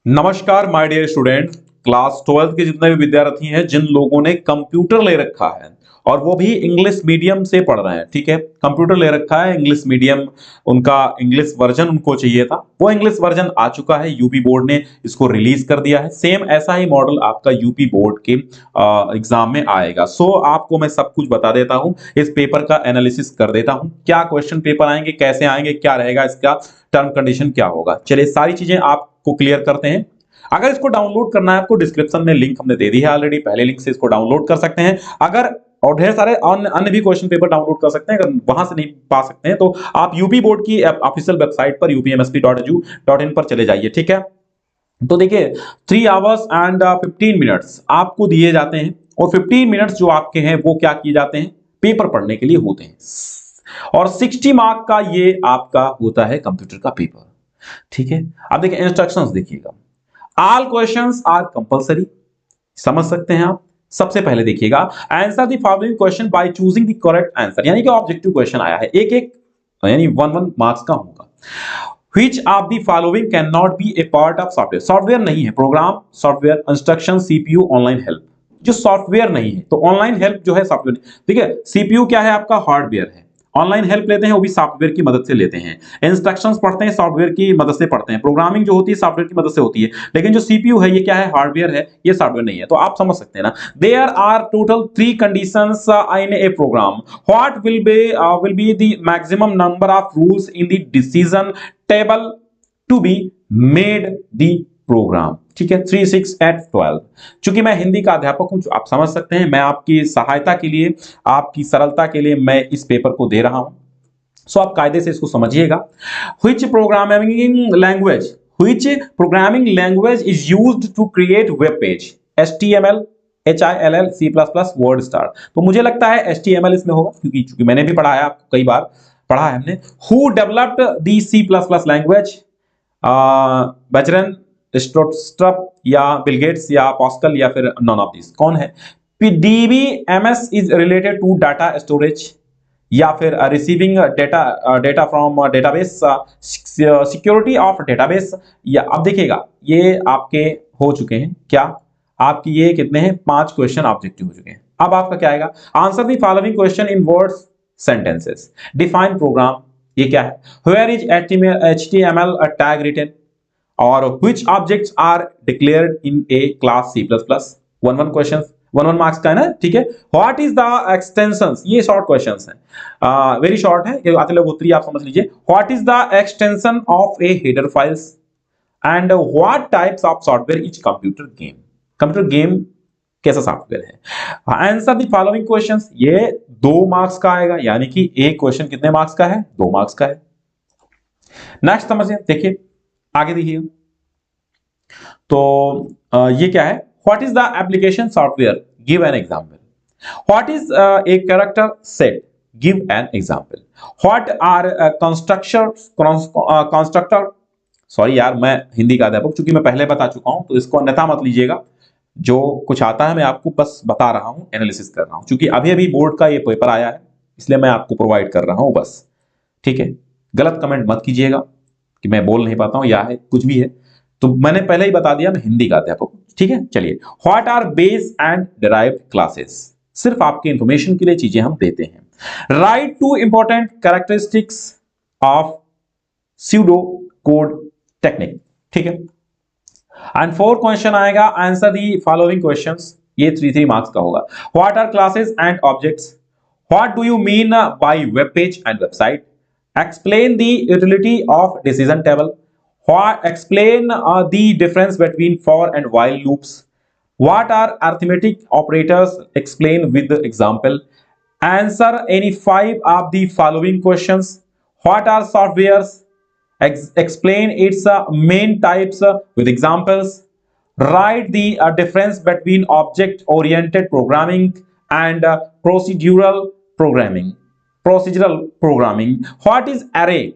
नमस्कार my dear student. Class 12 के जितने भी विद्यार्थी हैं, जिन लोगों ने कंप्यूटर ले रखा है और वो भी इंग्लिश मीडियम से पढ़ रहे हैं, ठीक है, कंप्यूटर ले रखा है इंग्लिश मीडियम, उनका इंग्लिश वर्जन उनको चाहिए था, वो इंग्लिश वर्जन आ चुका है। यूपी बोर्ड ने इसको रिलीज कर दिया है। सेम ऐसा ही मॉडल आपका यूपी बोर्ड के एग्जाम में आएगा। सो आपको मैं सब कुछ बता देता हूं, इस पेपर का एनालिसिस कर देता हूं, क्या क्वेश्चन पेपर आएंगे, कैसे आएंगे, क्या रहेगा इसका टर्म कंडीशन, क्या होगा। चलिए सारी चीजें आपको क्लियर करते हैं। अगर इसको डाउनलोड करना है आपको, डिस्क्रिप्शन में लिंक हमने दे दी है ऑलरेडी, पहले लिंक से इसको डाउनलोड कर सकते हैं। अगर और ढेर सारे अन्य भी क्वेश्चन पेपर डाउनलोड कर सकते हैं। अगर वहां से नहीं पा सकते हैं तो आप यूपी बोर्ड की ऑफिशियल वेबसाइट पर upmsp.edu.in पर चले जाइए, ठीक है। तो देखिए 3 आवर्स एंड 15 मिनट्स आपको दिए जाते हैं और 15 मिनट्स जो आपके हैं वो क्या किए जाते हैं, पेपर पढ़ने के लिए होते हैं। और 60 मार्क का ये आपका होता है कंप्यूटर का पेपर, ठीक है। अब देखिए इंस्ट्रक्शंस देखिएगा। ऑल क्वेश्चंस आर कंपलसरी, समझ सकते हैं आप। सबसे पहले देखिएगा, answer the following question by choosing the correct answer, यानी कि ऑब्जेक्टिव क्वेश्चन आया है, एक एक यानी 1 मार्क्स का होगा। Which of the following cannot be a part of software? Software नहीं है, program, software, instruction, CPU, online help. जो सॉफ्टवेयर नहीं है तो ऑनलाइन हेल्प जो है सॉफ्टवेयर, ठीक है। सीपीयू क्या है आपका, हार्डवेयर है। ऑनलाइन हेल्प लेते हैं वो भी सॉफ्टवेयर की मदद से लेते हैं। इंस्ट्रक्शंस पढ़ते हैं सॉफ्टवेयर की मदद से पढ़ते हैं। प्रोग्रामिंग जो होती है सॉफ्टवेयर की मदद से होती है। लेकिन जो सीपीयू है ये क्या है, हार्डवेयर है, ये सॉफ्टवेयर नहीं है। तो आप समझ सकते हैं ना। There are total 3 conditions in a program. What will be the maximum number of rules in the decision table to be made the program, ठीक है। 3, 6, 8, 12। चूंकि मैं हिंदी का अध्यापक हूं, आप समझ सकते हैं, मैं आपकी सहायता के लिए, आपकी सरलता के लिए मैं इस पेपर को दे रहा हूं। सो आप कायदे से इसको समझिएगा। Which programming language is used to create web page? HTML, HILL, C++, WordStar। तो मुझे लगता है HTML इसमें होगा, क्योंकि चूंकि मैंने भी पढ़ा है, आपको कई बार पढ़ा है हमने। Who developed the C++ language? Bjarne, Stroustrup या बिल गेट्स या पास्कल या फिर नॉन ऑफ दिस, कौन है? DBMS is related to data storage या फिर receiving data from database, security of database. या अब देखिएगा ये आपके हो चुके हैं क्या, आपकी ये कितने हैं, 5 क्वेश्चन ऑब्जेक्टिव हो चुके हैं। अब आपका क्या आएगा, answer the following question in words sentences. Define program, ये क्या है? Where is HTML tag written? और which objects are declared in a class C++? 1 question, 1 marks का है ना, ठीक है। What is the extensions? ये शॉर्ट क्वेश्चंस हैं, वेरी शॉर्ट है, ये आते लोग उत्तरी आप समझ लीजिए। What is the extension of a header files? And what types of software is computer game? Computer game कैसा सॉफ्टवेयर है? आंसर द फॉलोइंग क्वेश्चंस, ये 2 मार्क्स का आएगा, यानी कि एक क्वेश्चन कितने मार्क्स का है, 2 मार्क्स का है। नेक्स्ट समझिए, देखिए आगे देखिए। तो ये क्या है, what is the application software, give an example. What is a character set, give an example. What are constructor, sorry यार मैं हिंदी का अध्यापक, चूंकि मैं पहले बता चुका हूं तो इसको अन्यथा मत लीजिएगा। जो कुछ आता है मैं आपको बस बता रहा हूं, एनालिसिस कर रहा हूं, क्योंकि अभी अभी बोर्ड का ये पेपर आया है, इसलिए मैं आपको प्रोवाइड कर रहा हूं बस, ठीक है। गलत कमेंट मत कीजिएगा कि मैं बोल नहीं पाता हूं या है कुछ भी है, तो मैंने पहले ही बता दिया मैं हिंदी का अध्यापक हूं, ठीक है। चलिए, what are base and derived classes, सिर्फ आपके इंफॉर्मेशन के लिए चीजें हम देते हैं। Write two important characteristics of pseudo code technique, ठीक है। एंड 4 क्वेश्चन आएगा, आंसर दी फॉलोइंग क्वेश्चंस, ये 3 मार्क्स का होगा। What are classes and objects? What do you mean by web page and website? Explain the utility of decision table. Explain the difference between for and while loops. What are arithmetic operators? Explain with the example. Answer any 5 of the following questions. What are softwares? Explain its main types with examples. Write the difference between object-oriented programming and procedural programming. What is array?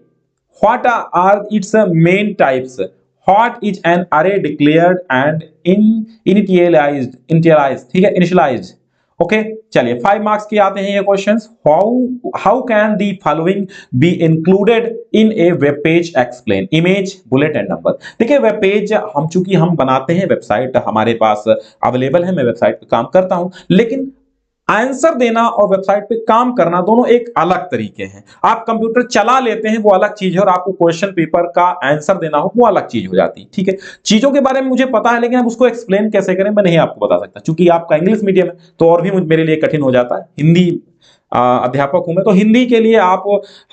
What are its main types? What is an array declared and initialized? ठीक है, initialized. Okay. चलिए 5 marks के आते हैं ये questions. How can the following be included in a web page, explain. Image, bullet and number. देखिए web page चूंकि हम बनाते हैं, वेबसाइट हमारे पास अवेलेबल है, मैं वेबसाइट पे काम करता हूं, लेकिन आंसर देना और वेबसाइट पे काम करना दोनों एक अलग तरीके हैं। आप कंप्यूटर चला लेते हैं वो अलग चीज है, और आपको क्वेश्चन पेपर का आंसर देना हो वो अलग चीज हो जाती है। ठीक है, चीजों के बारे में मुझे पता है, लेकिन अब उसको एक्सप्लेन कैसे करें मैं नहीं आपको बता सकता, क्योंकि आपका इंग्लिश मीडियम है तो और भी मेरे लिए कठिन हो जाता है। हिंदी अध्यापक हूं मैं, तो हिंदी के लिए आप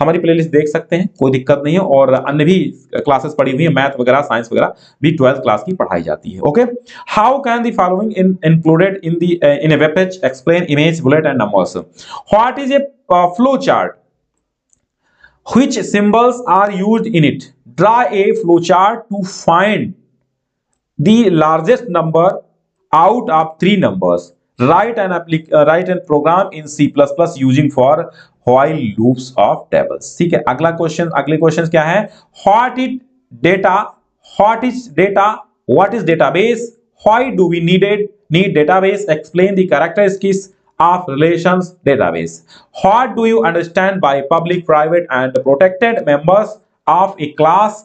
हमारी प्लेलिस्ट देख सकते हैं, कोई दिक्कत नहीं है। और अन्य भी क्लासेस पढ़ी हुई है, मैथ वगैरह, साइंस वगैरह भी 12th क्लास की पढ़ाई जाती है। Okay, how can the following included in a web page, explain, image, bullet and numbers. What is a flow chart, which symbols are used in it, draw a flow chart to find the largest number out of 3 numbers, write an program in C++ using for while loops of tables। ठीक है, अगले question क्या है, what is data, what is database, why do we need database, explain the characteristics of relations database, what do you understand by public, private and protected members of a class,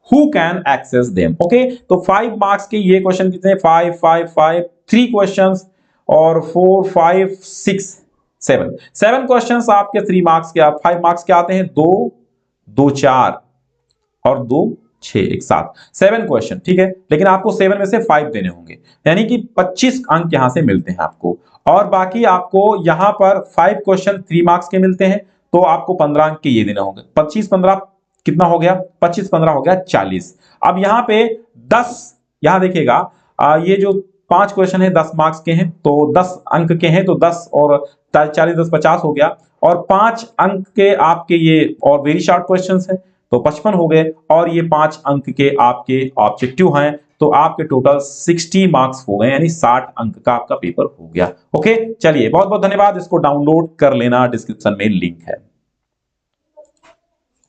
who can access them। Okay, तो 5 marks के ये question कितने, 5 5 5 3 questions और 4 5 6 7 questions आपके 3 marks के। 5 marks के आते हैं 2 2 4 और 2 6 एक साथ 7 क्वेश्चन। ठीक है, लेकिन आपको 7 में से 5 देने होंगे, यानी कि 25 अंक यहां से मिलते हैं आपको, और बाकी आपको यहां पर 5 क्वेश्चन 3 मार्क्स के मिलते हैं, तो आपको 15 अंक के ये देने होंगे। 25 15 कितना हो गया, 25 15 हो गया 40। अब यहां पे 10, यहां देखिएगा ये जो 5 क्वेश्चन है 10 मार्क्स के हैं, तो 10 अंक के हैं, तो 10 और 40 10 50 हो गया, और 5 अंक के आपके ये और वेरी शॉर्ट क्वेश्चंस हैं तो 55 हो गए, और ये 5 अंक के आपके ऑब्जेक्टिव हैं, तो आपके टोटल 60 मार्क्स हो गए, यानी 60 अंक का आपका पेपर हो गया। ओके, चलिए बहुत बहुत धन्यवाद, इसको डाउनलोड कर लेना, डिस्क्रिप्शन में लिंक है।